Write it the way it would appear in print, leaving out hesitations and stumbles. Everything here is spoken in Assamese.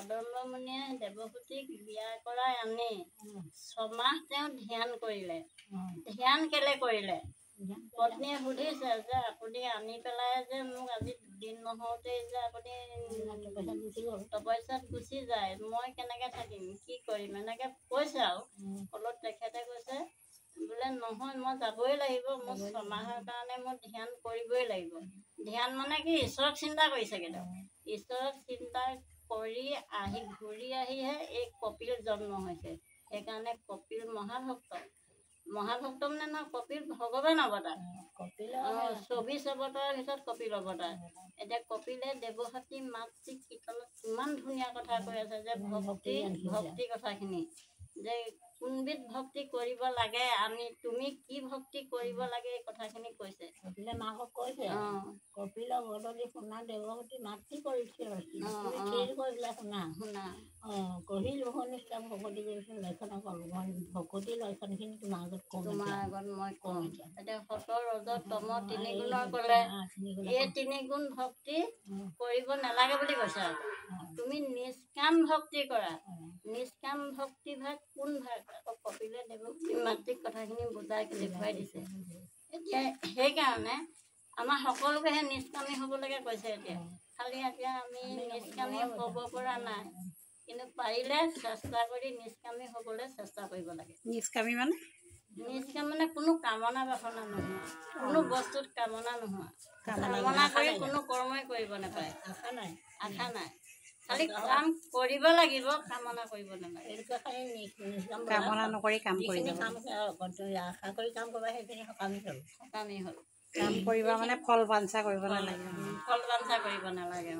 কদম্বমুনিয়ে দেৱহূতিক বিয়া কৰাই আনি 6 মাহ তেওঁ ধ্যান কৰিলে। ধ্যান কেলে কৰিলে? পত্নীয়ে সুধিছে যে আপুনি আনি পেলাই যে মোক আজি দিন নহওঁতেই যে আপুনি তপস্যাত গুচি যায়, মই কেনেকৈ থাকিম, কি কৰিম, এনেকৈ কৈছে আৰু। ফলত তেখেতে কৈছে বোলে নহয়, মই যাবই লাগিব, মোৰ 6 মাহৰ কাৰণে মই ধ্যান কৰিবই লাগিব। ধ্যান মানে কি? ঈশ্বৰক চিন্তা কৰিছেগৈ তেওঁ। ঈশ্বৰক চিন্তা কৰি ঘূৰি আহিহে এই কপিল জন্ম হৈছে। সেইকাৰণে কপিল মহাভক্ত। মহাভক্ত মানে নহয়, কপিল ভগৱান অৱতাৰ। 24 অৱতাৰৰ ভিতৰত কপিল অৱতাৰ। এতিয়া কপিলে দেৱহতী মাতৃক কীৰ্তনত কিমান ধুনীয়া কথা কৈ আছে যে ভক্তি কথাখিনি, যে কোনবিধ ভক্তি কৰিব লাগে, তুমি কি ভক্তি কৰিব লাগে, এই কথাখিনি কৈছে। কপিলে মাকক কৈছে কপিল বদলি শুনা দেৱহতী মাতৃ কৰিছিল শুনা কহিল মোহনিষ্ঠা ভকতি কৰিছিল লক্ষণ ভকতি লক্ষণখিনি তোমাৰ আগত মই কম। এতিয়া সত ৰজ তম 3 গুণৰ ক'লে এই 3 গুণ ভক্তি কৰিব নালাগে বুলি কৈছে। আৰু তুমি নিষ্কাম ভক্তি কৰা। নিষ্কাম ভক্তি ভাগ কোন ভাগ? আকৌ কপিলে দেৱহতী মাতৃক কথাখিনি বুজাই দেখুৱাই দিছে। এতিয়া সেইকাৰণে আমাৰ সকলোকেহে নিষ্কামী হ'বলৈকে কৈছে। খালি এতিয়া আমি নিষ্কামী হ'ব পৰা নাই, কিন্তু পাৰিলে চেষ্টা কৰি নিষ্কামী হ'বলৈ চেষ্টা কৰিব লাগে। নিষ্কামী মানে কোনো কামনা বাসনা নোহোৱা, কোনো বস্তুত কামনা নোহোৱা। কামনা কৰি কোনো কৰ্মই কৰিব নাপায়। আশা নাই। খালি কাম কৰিব লাগিব, কামনা কৰিব নালাগে। কামনা নকৰি কাম কৰিব। আশা কৰি কাম কৰিবা, সেইখিনি সকামী হ'ল। কাম কৰিবা মানে ফল বাঞ্ছা কৰিব নালাগে। ফল বাঞ্ছা কৰিব নালাগে।